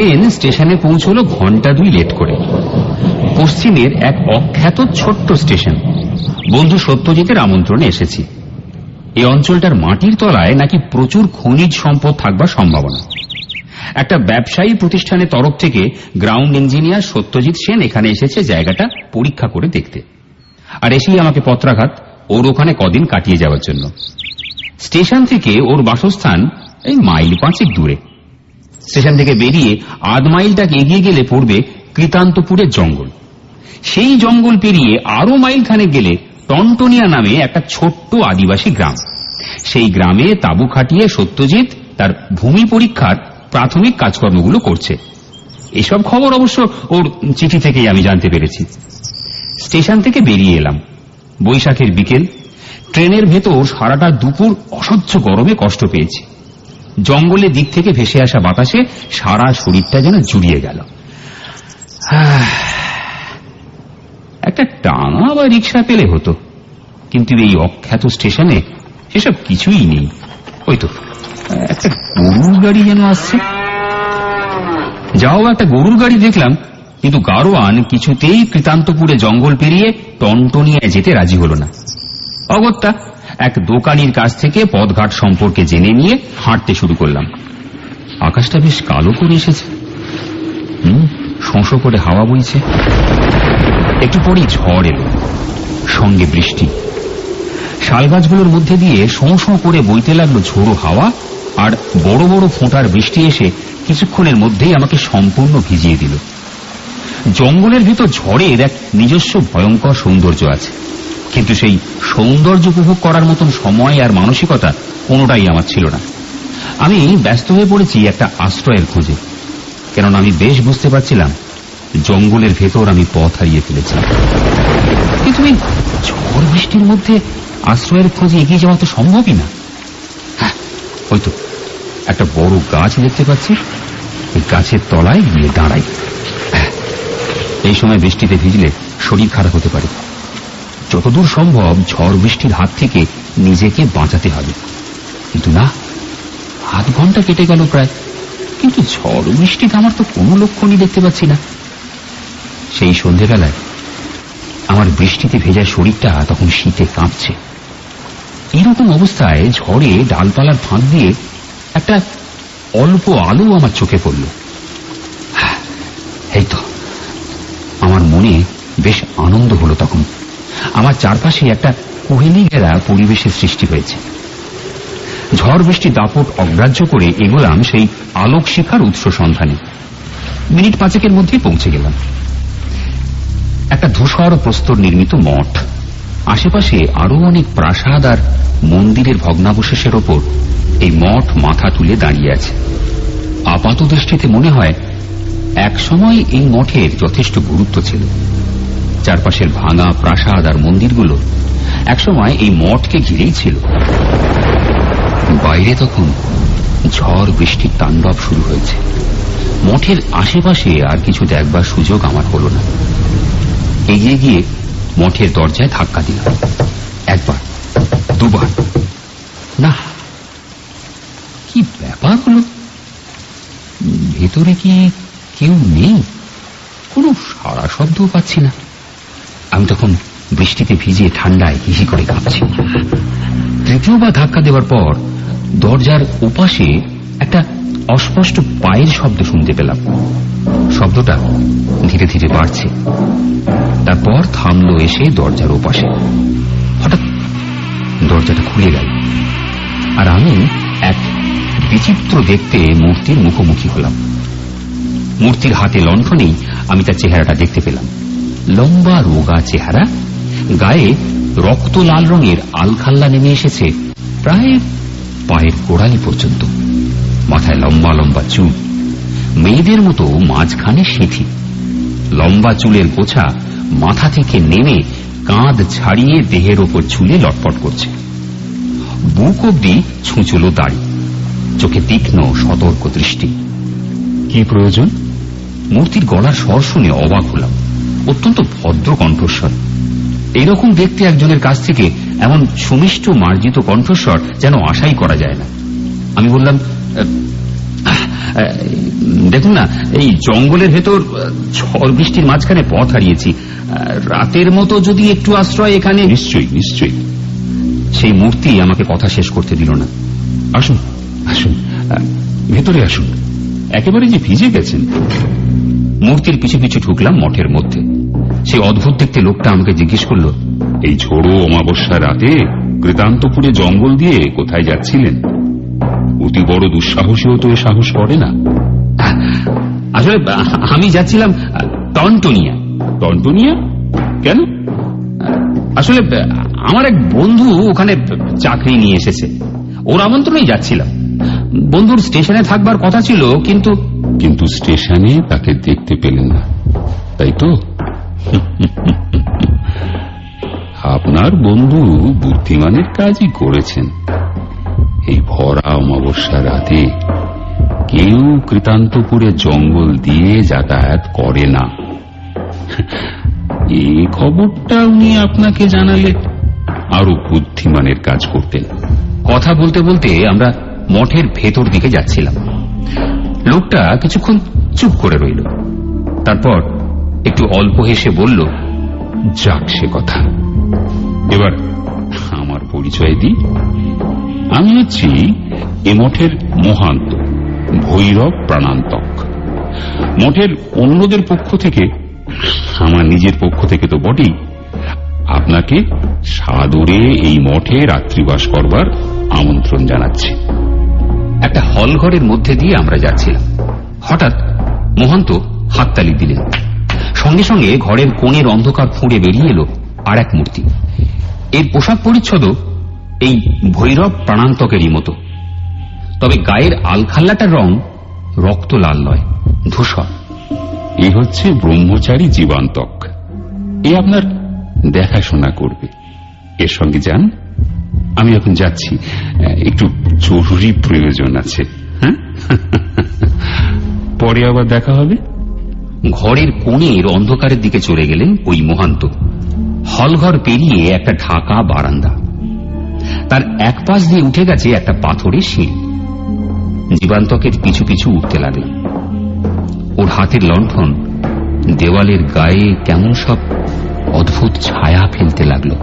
Train স্টেশনে পৌঁছল ঘন্টা 2 লেট করে। পশ্চিমের এক অখ্যাত ছোট্ট স্টেশন। বন্ধু সত্যজিতের আমন্ত্রণে এসেছি। এই অঞ্চলটার মাটির তলায় নাকি প্রচুর খনিজ সম্পদ থাকবার সম্ভাবনা। একটা ব্যবসায়ী প্রতিষ্ঠানের তরফ থেকে গ্রাউন্ড ইঞ্জিনিয়ার সত্যজিৎ সেন এখানে এসেছে জায়গাটা পরীক্ষা করে দেখতে, আর এসেই আমাকে পত্রাঘাত ওর ওখানে কদিন কাটিয়ে যাওয়ার জন্য। স্টেশন থেকে ওর বাসস্থান এই মাইল 5 দূরে। স্টেশন থেকে বেরিয়ে আধ মাইলটাকে এগিয়ে গেলে পড়বে কৃতান্তপুরের জঙ্গল। সেই জঙ্গল পেরিয়ে আরো মাইল খানেক গেলে টনটনিয়া নামে একটা ছোট্ট আদিবাসী গ্রাম। সেই গ্রামে তাঁবু খাটিয়ে সত্যজিৎ তার ভূমি পরীক্ষার প্রাথমিক কাজকর্মগুলো করছে। এসব খবর অবশ্য ওর চিঠি থেকেই আমি জানতে পেরেছি। স্টেশন থেকে বেরিয়ে এলাম। বৈশাখের বিকেল। ট্রেনের ভেতর সারাটা দুপুর অসহ্য গরমে কষ্ট পেয়েছি। জঙ্গলের দিক থেকে ভেসে আসা বাতাসে সারা শরীরটা যেন জুড়িয়ে গেল। একটা টাঙা বা রিক্সা পেলে হতো, কিন্তু এই অখ্যাত স্টেশনে সেসব কিছুই নেই। ওই তো একটা গরুর গাড়ি যেন আসছে। যাও একটা গরুর গাড়ি দেখলাম, কিন্তু গাড়োয়ান কিছুতেই কৃতান্তপুরে জঙ্গল পেরিয়ে টনটনিয়ায় যেতে রাজি হল না। অগত্যা এক দোকানির কাছ থেকে পথঘাট সম্পর্কে জেনে নিয়ে হাঁটতে শুরু করলাম। আকাশটা বেশ কালো করে এসেছে। শোঁ করে হাওয়া বইছে। একটু পরেই ঝড় এলো, সঙ্গে বৃষ্টি। শালগাছগুলোর মধ্যে দিয়ে শোঁ শোঁ করে বইতে লাগলো ঝোড়ো হাওয়া, আর বড় বড় ফোঁটার বৃষ্টি এসে কিছুক্ষণের মধ্যেই আমাকে সম্পূর্ণ ভিজিয়ে দিল। জঙ্গলের ভিতর ঝড়ের এক নিজস্ব ভয়ঙ্কর সৌন্দর্য আছে, কিন্তু সেই সৌন্দর্য উপভোগ করার মতন সময় আর মানসিকতা কোনোটাই আমার ছিল না। আমি ব্যস্ত হয়ে পড়েছি একটা আশ্রয়ের খোঁজে, কেননা আমি বেশ বুঝতে পারছিলাম জঙ্গলের ভেতর আমি পথ হারিয়ে ফেলেছি। কিন্তু এই ঝড় বৃষ্টির মধ্যে আশ্রয়ের খোঁজে এগিয়ে যাওয়া তো সম্ভবই না। হ্যাঁ, হয়তো একটা বড় গাছ দেখতে পাচ্ছি। এই গাছের তলায় গিয়ে দাঁড়াই। এই সময় বৃষ্টিতে ভিজলে শরীর খারাপ হতে পারে। যতদূর সম্ভব ঝড় বৃষ্টির হাত থেকে নিজেকে বাঁচাতে হবে। কিন্তু না, আধ ঘন্টা কেটে গেল প্রায়, কিন্তু ঝড় বৃষ্টি আমার তো কোনো লক্ষণই দেখতে পাচ্ছি না। সেই সন্ধেবেলায় আমার বৃষ্টিতে ভেজা শরীরটা তখন শীতে কাঁপছে। এরকম অবস্থায় ঝড়ে ডালপালার ফাঁক দিয়ে একটা অল্প আলো আমার চোখে পড়ল। এই তো, আমার মনে বেশ আনন্দ হলো। তখন আমার চারপাশে একটা কোহেলি ঘেরা পরিবেশের সৃষ্টি হয়েছে। ঝড় বৃষ্টি দাপট অগ্রাহ্য করে এগোলাম সেই আলোক শিখার উৎস সন্ধানে। মিনিট 5 মধ্যেই পৌঁছে গেলাম। একটা ধূসর প্রস্তর নির্মিত মঠ, আশেপাশে আরো অনেক প্রাসাদ আর মন্দিরের ভগ্নাবশেষের ওপর এই মঠ মাথা তুলে দাঁড়িয়ে আছে। আপাত দৃষ্টিতে মনে হয় একসময় এই মঠের যথেষ্ট গুরুত্ব ছিল। চারপাশের ভাঙা প্রাসাদ আর মন্দিরগুলো একসময় এই মঠকে ঘিরেই ছিল। বাইরে তখন ঝড় বৃষ্টির তাণ্ডব শুরু হয়েছে। মঠের আশেপাশে আর কিছু দেখবার সুযোগ আমার হল না। এগিয়ে গিয়ে মঠের দরজায় ধাক্কা দিলাম। একবার, দুবার, না, কি ব্যাপার হলো? ভেতরে কি কেউ নেই? কোনো সাড়া শব্দও পাচ্ছি না। আমি তখন বৃষ্টিতে ভিজে ঠান্ডায় হিহি করে কাঁপছি। তৃতীয়বার ধাক্কা দেওয়ার পর দরজার ওপাশে একটা অস্পষ্ট পায়ের শব্দ শুনতে পেলাম। শব্দটা ধীরে ধীরে বাড়ছে, তারপর থামলো এসে দরজার ওপাশে। হঠাৎ দরজাটা খুলে গেল, আর আমি এক বিচিত্র দেখতে মূর্তির মুখোমুখি হলাম। মূর্তির হাতে লণ্ঠনেই আমি তার চেহারাটা দেখতে পেলাম। লম্বা রোগা চেহারা, গায়ে রক্ত লাল রঙের আলখাল্লা নেমে এসেছে প্রায় পায়ের গোড়ালি পর্যন্ত। মাথায় লম্বা লম্বা চুল, মেয়েদের মতো মাঝখানে সিঁথি। লম্বা চুলের গোছা মাথা থেকে নেমে কাঁধ ছাড়িয়ে দেহের ওপর ঝুলে লটপট করছে। বুক অব্দি ছুঁচলো দাড়ি, চোখে তীক্ষ্ণ সতর্ক দৃষ্টি। কি প্রয়োজন? মূর্তির গলার স্বর শুনে অবাক হলাম। অত্যন্ত ভদ্র কণ্ঠস্বর। এইরকম দেখতে একজনের কাছ থেকে এমন সুমিষ্ট মার্জিত কণ্ঠস্বর যেন আশাই করা যায় না। আমি বললাম, দেখুন না, এই জঙ্গলের ভেতর ঝড় বৃষ্টির মাঝখানে পথ হারিয়েছি। রাতের মতো যদি একটু আশ্রয় এখানে। নিশ্চয়ই নিশ্চয়ই। সেই মূর্তি আমাকে কথা শেষ করতে দিল না। আসুন আসুন, ভেতরে আসুন, একেবারে যে ভিজে গেছেন। মূর্তির পিছু পিছু ঢুকলাম মঠের মধ্যে। সেই অদ্ভুত দেখতে লোকটা আমাকে জিজ্ঞেস করলো, এই ঝোড়ো অমাবস্যা রাতে কৃতান্তপুরে জঙ্গল দিয়ে কোথায় যাচ্ছিলেন? অতি বড় দুঃসাহসীও তো এ সাহস করে না। আসলে আমি যাচ্ছিলাম টনটনিয়া। টনটনিয়া কেন? আসলে আমার এক বন্ধু ওখানে চাকরি নিয়ে এসেছে, ওর আমন্ত্রণেই যাচ্ছিলাম। বন্ধুর স্টেশনে থাকবার কথা ছিল, কিন্তু স্টেশনে তাকে দেখতে পেলেন না, তাই তো? আপনার বন্ধু বুদ্ধিমানের কাজই করেছেন। এই ভরা অমাবস্যা রাতে কেউ কৃতান্তপুরে জঙ্গল দিয়ে যাতায়াত করে না। এই খবরটা উনি আপনাকে জানালে আরো বুদ্ধিমানের কাজ করতেন। কথা বলতে বলতে আমরা মঠের ভেতর দিকে যাচ্ছিলাম। লোকটা কিছুক্ষণ চুপ করে রইল, তারপর একটু অল্প হেসে বলল, যাক সে কথা। এবার আমার পরিচয় দিই। আমি হচ্ছি এ মঠের মহান্ত, ভৈরব প্রাণান্তক। মঠের অন্যদের পক্ষ থেকে, আমার নিজের পক্ষ থেকে তো বটেই, আপনাকে সাদরে এই মঠে রাত্রিবাস করবার আমন্ত্রণ জানাচ্ছি। একটা হল ঘরের মধ্যে দিয়ে আমরা যাচ্ছিলাম। হঠাৎ মহান্ত হাততালি দিলেন। সঙ্গে সঙ্গে ঘরের কোণের অন্ধকার ফুঁড়ে বেরিয়ে এলো আর এক মূর্তি। এর পোশাক পরিচ্ছদ এই ভৈরব প্রাণান্তকেরই মতো, তবে গায়ের আলখাল্লাটার রং রক্ত লাল নয়, ধূসর। এ হচ্ছে ব্রহ্মচারী জীবান্তক। এ আপনার দেখাশোনা করবে। এর সঙ্গে যান। আমি এখন যাচ্ছি, একটু জরুরি প্রয়োজন আছে। হ্যাঁ, পরে আবার দেখা হবে। ঘরের কোণের অন্ধকারের দিকে চলে গেলেন ওই মহান্ত। হলঘর পেরিয়ে একটা ঢাকা বারান্দা, তার এক পাশ দিয়ে উঠে গেছে একটা পাথরের সিঁড়ি। জীবান্তকের পিছু পিছু উঠতে লাগলাম। ওর হাতের লণ্ঠন দেওয়ালের গায়ে কেমন সব অদ্ভুত ছায়া ফেলতে লাগলো।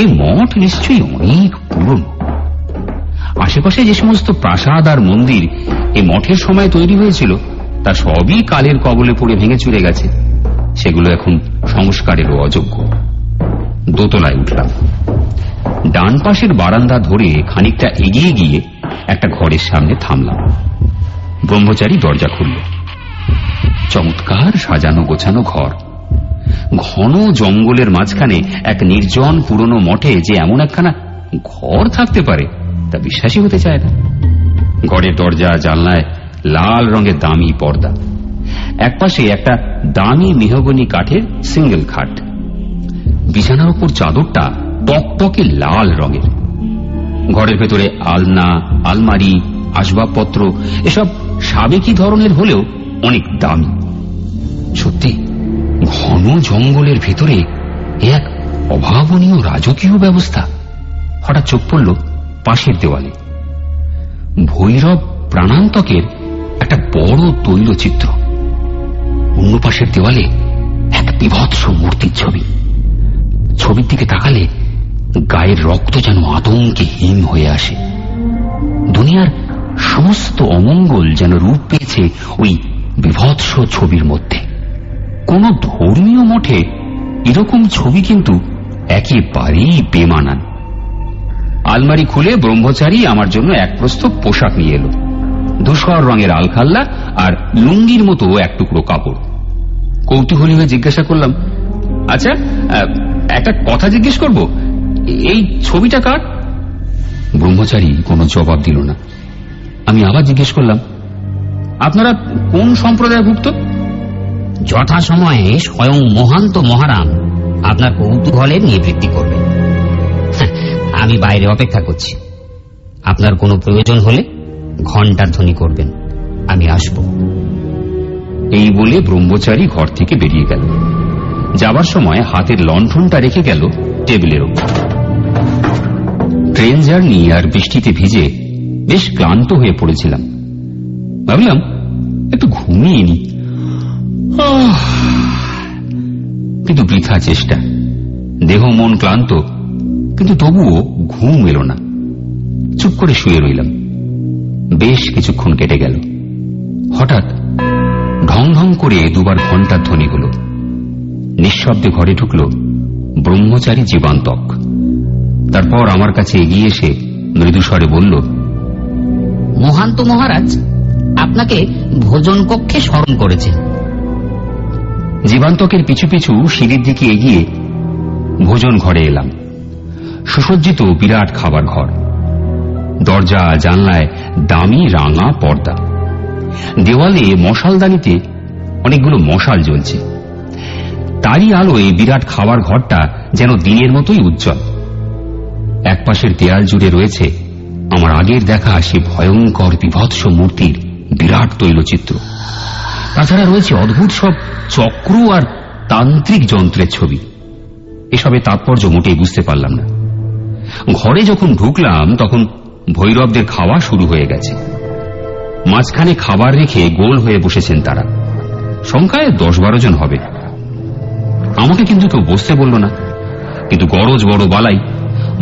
এই মঠ নিশ্চয়ই অনেক পুরনো। আশেপাশে যে সমস্ত প্রাসাদ আর মন্দির এই মঠের সময় তৈরি হয়েছিল, তা সবই কালের কবলে পড়ে ভেঙে চুরে গেছে। সেগুলো এখন সংস্কারেরও অযোগ্য। দোতলায় উঠলাম। ডান পাশের বারান্দা ধরে খানিকটা এগিয়ে গিয়ে একটা ঘরের সামনে থামলাম। ব্রহ্মচারী দরজা খুলল। চমৎকার সাজানো গোছানো ঘর। ঘন জঙ্গলের মাঝখানে এক নির্জন পুরনো মঠে যে এমন একখানা ঘর থাকতে পারে তা বিশ্বাসই হতে চায় না। ঘরের দরজা জানলায় লাল রঙের দামি পর্দা। একপাশে একটা দামি মেহগনি কাঠের সিঙ্গেল খাট। বিছানার উপর চাদরটা টকটকে লাল রঙের। ঘরের ভেতরে আলনা, আলমারি, আসবাবপত্র এসব সাবেকি ধরনের হলেও অনেক দামি। সত্যি ঘন জঙ্গলের ভেতরে এক অভাবনীয় রাজকীয় ব্যবস্থা। হঠাৎ চোখ পড়ল পাশের দেওয়ালে। ভৈরব প্রাণান্তকের একটা বড় তৈলচিত্র। অন্য পাশের দেওয়ালে এক বিভৎস মূর্তির ছবি। ছবির দিকে তাকালে গায়ের রক্ত যেন আতঙ্কে হিম হয়ে আসে। দুনিয়ার সমস্ত অমঙ্গল যেন রূপ পেয়েছে ওই বিভৎস ছবির মধ্যে। কোন ধর্মীয় মঠে এরকম ছবি কিন্তু একেবারেই বেমানান। আলমারি খুলে ব্রহ্মচারী আমার জন্য এক প্রস্থ পোশাক নিয়ে এলো। ধূসর রঙের আলখাল্লা আর লুঙ্গির মতো এক টুকরো কাপড়। কৌতূহলী হয়ে জিজ্ঞাসা করলাম, আচ্ছা, একটা কথা জিজ্ঞেস করব, এই ছবিটা কার? ব্রহ্মচারী কোনো জবাব দিল না। আমি আবার জিজ্ঞেস করলাম, আপনারা কোন সম্প্রদায়ভুক্ত? যথাসময়ে স্বয়ং মহান্ত মহারাম আপনার কৌতূহলের নিবৃত্তি করবেন। আমি বাইরে অপেক্ষা করছি। আপনার কোনো প্রয়োজন হলে ঘণ্টার ধ্বনি করবেন, আমি আসব। এই বলে ব্রহ্মচারী ঘর থেকে বেরিয়ে গেল। যাবার সময় হাতের লণ্ঠনটা রেখে গেল টেবিলের উপর। ট্রেন জার্নি আর বৃষ্টিতে ভিজে বেশ ক্লান্ত হয়ে পড়েছিলাম। ভাবলাম একটু ঘুমিয়ে নি, কিন্তু বৃথা চেষ্টা। দেহ মন ক্লান্ত, কিন্তু তবুও ঘুম এলো না। চুপ করে শুয়ে রইলাম। বেশ কিছুক্ষণ কেটে গেল। হঠাৎ ঢং ঢং করে দুবার ঘণ্টার ধ্বনি হল। নিঃশব্দে ঘরে ঢুকল ব্রহ্মচারী জীবান্তক। তারপর আমার কাছে এগিয়ে এসে মৃদুস্বরে বলল, মহান্ত মহারাজ আপনাকে ভোজন কক্ষে স্মরণ করেছে। জীবান্তকের পিছু পিছু সিঁড়ির দিকে এগিয়ে ভোজন ঘরে এলাম। সুসজ্জিত বিরাট খাবার ঘর। দরজা জানলায় দামি রাঙা পর্দা। দেওয়ালে মশালদানিতে অনেকগুলো মশাল জ্বলছে। তারই আলোয় বিরাট খাবার ঘরটা যেন দিনের মতোই উজ্জ্বল। একপাশের দেয়াল জুড়ে রয়েছে আমার আগের দেখা সে ভয়ঙ্কর বিভৎস মূর্তির বিরাট তৈলচিত্র। তাছাড়া রয়েছে অদ্ভুত সব চক্র আর তান্ত্রিক যন্ত্রের ছবি। এসবের তাৎপর্য মোটেই বুঝতে পারলাম না। ঘরে যখন ঢুকলাম তখন ভৈরবদের খাওয়া শুরু হয়ে গেছে। মাঝখানে খাবার রেখে গোল হয়ে বসেছেন তারা। সংখ্যায় 10-12 জন হবে। আমাকে কিন্তু কেউ বসতে বলল না, কিন্তু গরজ বড় বালাই।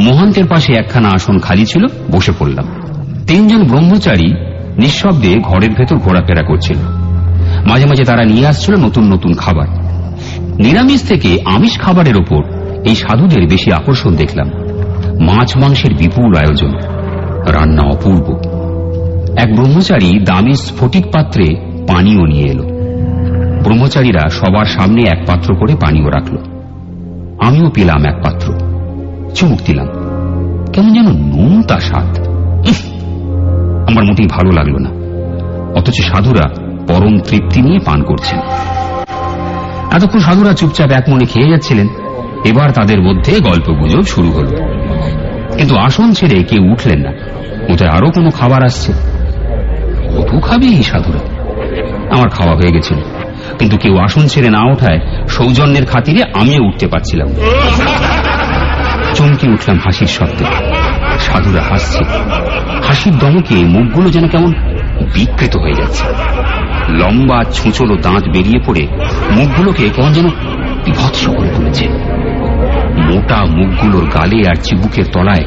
মহান্তের পাশে একখানা আসন খালি ছিল, বসে পড়লাম। 3 জন ব্রহ্মচারী নিঃশব্দে ঘরের ভেতর ঘোরাফেরা করছিল। মাঝে মাঝে তারা নিয়ে আসছিল নতুন নতুন খাবার। নিরামিষ থেকে আমিষ খাবারের ওপর এই সাধুদের বেশি আকর্ষণ দেখলাম। মাছ মাংসের বিপুল আয়োজন, রান্না অপূর্ব। এক ব্রহ্মচারী দামি স্ফটিক পাত্রে পানীয় নিয়ে এলো। ব্রহ্মচারীরা সবার সামনে এক পাত্র করে পানীয় রাখল। আমিও পেলাম এক পাত্র। চুমুক দিলাম। কেমন যেন নোনতা স্বাদ। আমার মোটেই ভালো লাগলো না। অথচ সাধুরা পরম তৃপ্তি নিয়ে পান করছেন। এতক্ষণ সাধুরা চুপচাপ এক মনে খেয়ে যাচ্ছিলেন। এবার তাদের মধ্যে গল্পগুজব শুরু হল। কিন্তু আসন ছেড়ে কেউ উঠলেন না। ওতে আরো কোনো খাবার আসছে। কত খাবে এই সাধুরা? আমার খাওয়া হয়ে গেছিল, কিন্তু কেউ আসন ছেড়ে না ওঠায় সৌজন্যের খাতিরে আমিও উঠতে পারছিলাম। চমকে উঠলাম হাসির শব্দে। সাধুরা হাসছে। হাসির দমকে মুখগুলো যেন কেমন বিকৃত হয়ে যাচ্ছে। লম্বা ছুঁচলো দাঁত বেরিয়ে পড়ে মুখগুলোকে কেমন যেন বিভৎস করে তুলেছে। মোটা মুখগুলোর গালে আর চিবুকের তলায়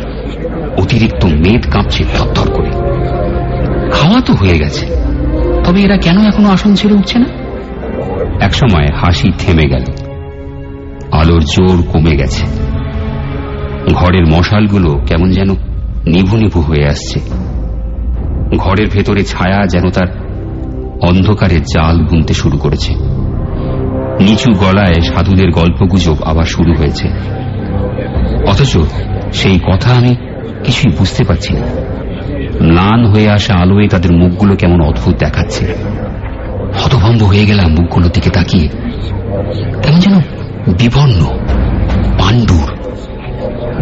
অতিরিক্ত মেদ কাঁপছে থরথর করে। খাওয়া তো হয়ে গেছে, তবে এরা কেন এখনো আসন ছেড়ে উঠছে না? একসময় হাসি থেমে গেল। আলোর জোর কমে গেছে। ঘরের মশালগুলো কেমন যেন নিভু নিভু হয়ে আসছে। ঘরের ভেতরে ছায়া যেন তার অন্ধকারের জাল বুনতে শুরু করেছে। নিচু গলায় সাধুদের গল্পগুজব আবার শুরু হয়েছে। অথচ সেই কথা আমি কিছুই বুঝতে পারছি না। ম্লান হয়ে আসা আলোয় তাদের মুখগুলো কেমন অদ্ভুত দেখাচ্ছে। হতভম্ব হয়ে গেলাম মুখগুলোর দিকে তাকিয়ে। কেমন যেন বিবর্ণ, পাণ্ডুর।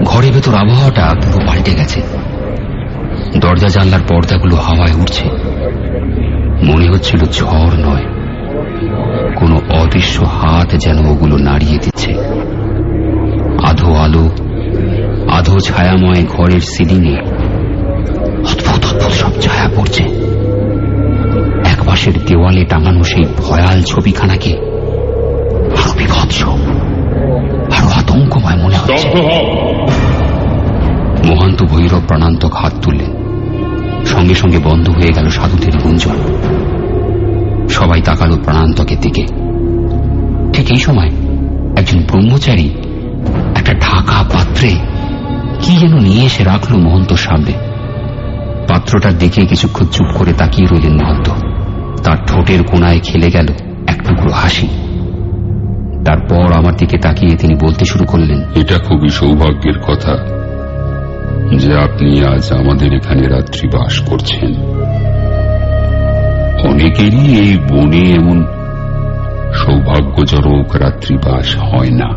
ঘরের ভেতর আবহাওয়াটা পুরো পাল্টে গেছে। দরজা জানলার পর্দাগুলো হাওয়ায় উঠছে। মনে হচ্ছিল ঝড় নয়, কোনো অদৃশ্য হাত যেন ওগুলো নাড়িয়ে দিচ্ছে। আধো আলো, আধো ছায়াময় ঘরের সিলিংয়ে অদ্ভুত অদ্ভুত সব ছায়া পড়ছে। এক পাশের দেওয়ালে টাঙানো সেই ভয়াল ছবিখানাকে আরো বিভৎস, আরো আতঙ্কময় মনে হচ্ছে। মহান্ত ভৈরব প্রাণান্তক হাত তুললেন। সঙ্গে সঙ্গে বন্ধ হয়ে গেল সাধুদের গুঞ্জন। সবাই তাকালো প্রাণান্তকের দিকে। ঠিক এই সময় একজন ব্রহ্মচারী একটা ঢাকা পাত্রে কি যেন নিয়ে এসে রাখলো মহন্তর সামনে। পাত্রটার দিকে কিছুক্ষণ চুপ করে তাকিয়ে রইলেন মহন্ত। তার ঠোঁটের কোণায় খেলে গেল এক টুকরো হাসি। তারপর আমার দিকে তাকিয়ে তিনি বলতে শুরু করলেন, এটা খুবই সৌভাগ্যের কথা যে আপনি আজ আমাদের এখানে রাত্রি বাস করছেন। অনেকেরই এই বনে এমন সৌভাগ্যজনক রাত্রিবাস হয় না।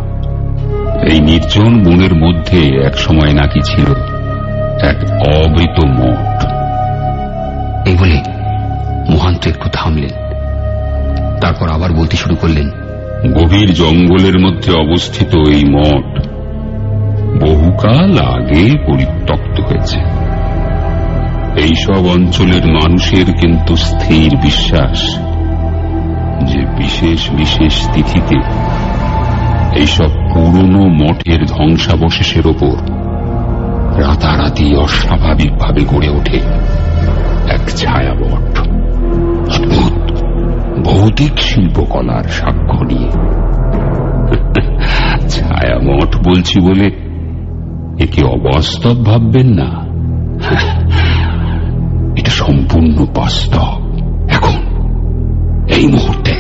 এই নির্জন বনের মধ্যে এক সময় নাকি ছিল এক অবৃত মঠ। এই বলে মহান্ত একটু থামলেন। তারপর আবার বলতে শুরু করলেন, গভীর জঙ্গলের মধ্যে অবস্থিত এই মঠ বহুকাল আগে পরিত্যক্ত হয়েছে। এইসব অঞ্চলের মানুষের কিন্তু স্থির বিশ্বাস যে বিশেষ বিশেষ তিথিতে এইসব পুরনো মঠের ধ্বংসাবশেষের ওপর রাতারাতি অস্বাভাবিকভাবে গড়ে ওঠে এক ছায়ামঠ, অদ্ভুত ভৌতিক শিল্পকলার সাক্ষ্য নিয়ে। ছায়ামঠ বলছি বলে একে অবাস্তব ভাববেন না, এটা সম্পূর্ণ বাস্তব। এখন এই মুহূর্তে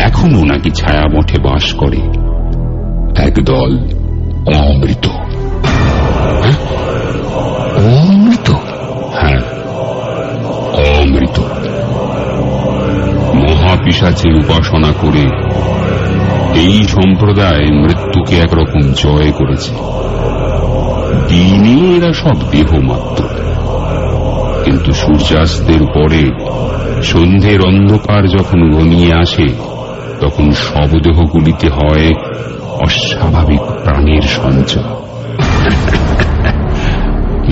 এখনো নাকি ছায়ামঠে বাস করে একদল অমৃত। অমৃত? হ্যাঁ, অমৃত। মহাপিশাচের উপাসনা করে এই সম্প্রদায় মৃত্যুকে একরকম জয় করেছে। দিনে এরা সব দেহ মাত্র, কিন্তু সূর্যাস্তের পরে সন্ধ্যের অন্ধকার যখন ঘনিয়ে আসে তখন শবদেহগুলিতে হয় অস্বাভাবিক প্রাণের সঞ্চয়।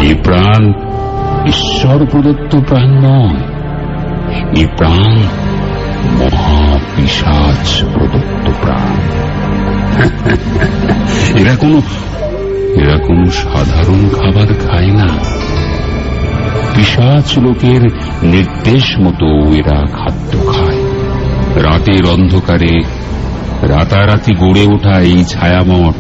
এ প্রাণ ঈশ্বর প্রদত্ত প্রাণ নয়, এ প্রাণ মহাপিশাচ প্রদত্ত প্রাণ। এরা কোনো সাধারণ খাবার খায় না। পিশাচ লোকের নির্দেশ মতো এরা খাদ্য খায়। রাতের অন্ধকারে রাতারাতি গড়ে ওঠা এই ছায়ামঠ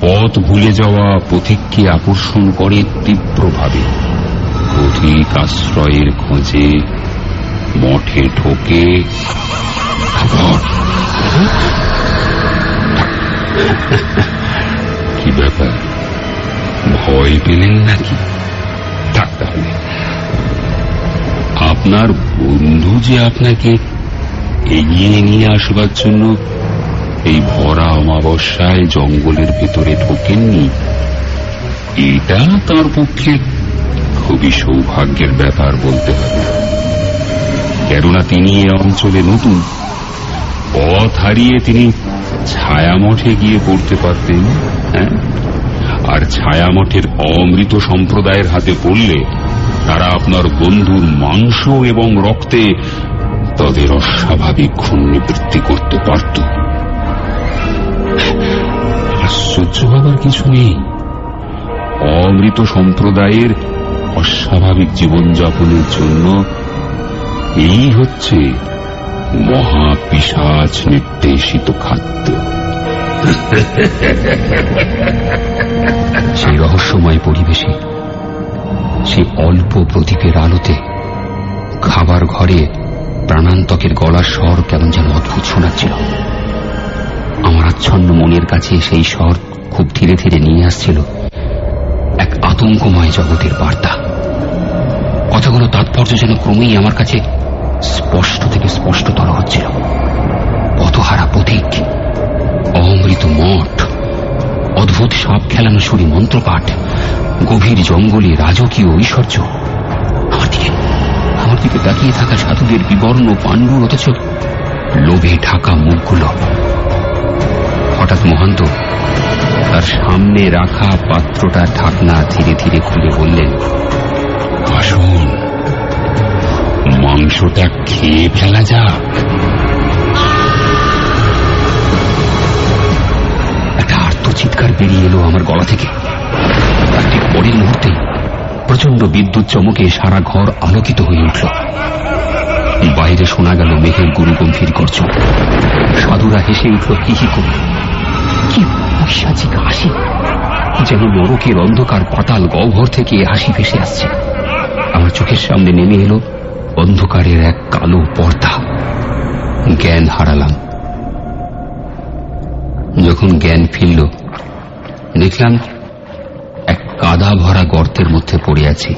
পথ ভুলে যাওয়া পথিককে আকর্ষণ করে তীব্রভাবে। পথিক আশ্রয়ের খোঁজে মঠে ঢোকে। কি ব্যাপার, ভয় পেলেন নাকি? থাক তাহলে, আপনার বন্ধু যে আপনাকে এগিয়ে নিয়ে আসবার জন্য এই ভরা অমাবস্যায় জঙ্গলের ভেতরে ঢোকেননি, এটা তার পক্ষে খুবই সৌভাগ্যের ব্যাপার বলতে হবে। কেননা তিনি এ অঞ্চলে নতুন, পথ হারিয়ে তিনি ছায়ামঠে গিয়ে পড়তে পারতেন। হ্যাঁ, আর ছায়ামঠের অমৃত সম্প্রদায়ের হাতে পড়লে তারা আপনার বন্ধুর মাংস এবং রক্তে তাদের অস্বাভাবিক ঘূর্ণিবৃত্তি করতে পারত। আশ্চর্য হবার কিছু নেই। অমৃত সম্প্রদায়ের অস্বাভাবিক জীবনযাপনের জন্য এই হচ্ছে মহাপিশাচ নির্দেশিত খাদ্য। সেই রহস্যময় পরিবেশে, সেই অল্প প্রদীপের আলোতে খাবার ঘরে প্রাণান্তকের গলার স্বর কেমন যেন অদ্ভুত শোনাচ্ছিল। আমার আচ্ছন্ন মনের কাছে সেই স্বর খুব ধীরে ধীরে নিয়ে আসছিল এক আতঙ্কময় জগতের বার্তা। কথাগুলো তাৎপর্য যেন ক্রমেই আমার কাছে স্পষ্ট থেকে স্পষ্টতর হচ্ছিল। পথহারা পথিক, অমৃত মঠ, অদ্ভুত সাপ খেলানো সুরি মন্ত্রপাঠ, গভীর জঙ্গলে রাজকীয় ঐশ্বর্য। আমার দিকে তাকিয়ে থাকা সাধুদের বিবর্ণ পাণ্ডু, অথচ লোভে ঢাকা মুখগুলো। হঠাৎ মহান্ত তার সামনে রাখা পাত্রটা ঢাকনা ধীরে ধীরে খুলে বললেন, আসুন, মাংসটা খেয়ে ফেলা যাক। একটা আর্তচিৎকার বেরিয়ে এলো আমার গলা থেকে। তার ঠিক পরের মুহূর্তে প্রচন্ড বিদ্যুৎ চমকে সারা ঘর আলোকিত হয়ে উঠল। বাইরে শোনা গেল মেঘের গুরুগম্ভীর গর্জন। সাধুরা হেসে উঠল হিহি করে। কি পৈশাচিক হাসি! যেন নরকের অন্ধকার পাতাল গহ্বর থেকে হাসি ভেসে আসছে। আমার চোখের সামনে নেমে এলো অন্ধকারের এক কালো পর্দা। জ্ঞান হারালাম। যখন জ্ঞান ফিরল, দেখলাম এক কাদা ভরা গর্তের মধ্যে পড়ে আছি।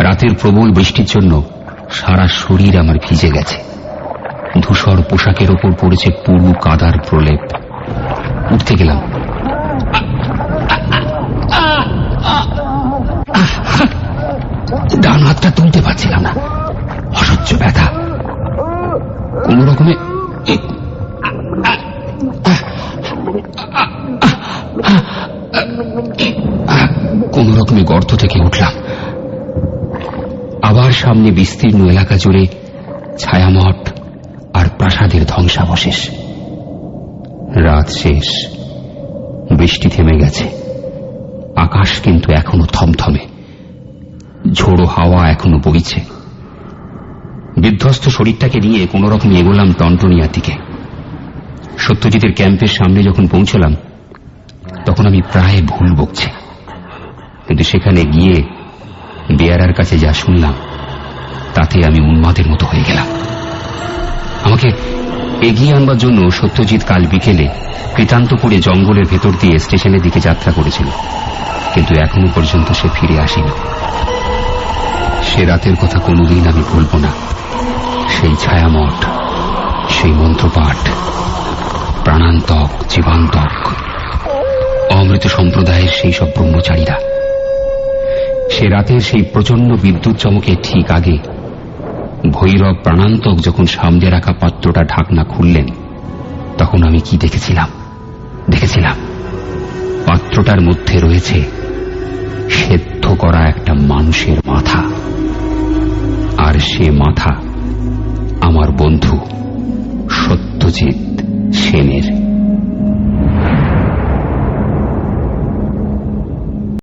রাতের প্রবল বৃষ্টির জন্য সারা শরীর আমার ভিজে গেছে। ধূসর পোশাকের ওপর পড়েছে পুরু কাদার প্রলেপ। উঠতে গেলাম, ডান হাতটা তুলতে পারছিলাম না। অসহ্য ব্যথা। কোন রকমে রকমে গর্ত থেকে উঠলাম। আবার সামনে বিস্তীর্ণ এলাকা জুড়ে ছায়ামঠ আর প্রাসাদের ধ্বংসাবশেষ। রাত শেষ, বৃষ্টি থেমে গেছে, আকাশ কিন্তু এখনো থমথমে, ঝোড়ো হাওয়া এখনো বইছে। বিধ্বস্ত শরীরটাকে নিয়ে কোন রকম এগোলাম টনটনিয়ার দিকে। সত্যজিতের ক্যাম্পের সামনে যখন পৌঁছলাম তখন আমি প্রায় ভুল বকছি, কিন্তু সেখানে গিয়ে বেয়ারার কাছে যা শুনলাম তাতে আমি উন্মাদের মতো হয়ে গেলাম। আমাকে এগিয়ে আনবার জন্য সত্যজিৎ কাল বিকেলে কৃতান্তপুরে জঙ্গলের ভেতর দিয়ে স্টেশনের দিকে যাত্রা করেছিল, কিন্তু এখনো পর্যন্ত সে ফিরে আসেনি। সে রাতের কথা কোনোদিন আমি ভুলব না। সেই ছায়ামঠ, সেই মন্ত্রপাঠ, প্রাণান্তক, জীবান্তক, অমৃত সম্প্রদায়ের সেই সব ব্রহ্মচারীরা। সে রাতের সেই প্রচন্ড বিদ্যুৎ চমকের ঠিক আগে ভৈরব প্রাণান্তক যখন সামনে রাখা পাত্রটা ঢাকনা খুললেন, তখন আমি কি দেখেছিলাম? পাত্রটার মধ্যে রয়েছে সেদ্ধ করা একটা মানুষের মাথা, আর সে মাথা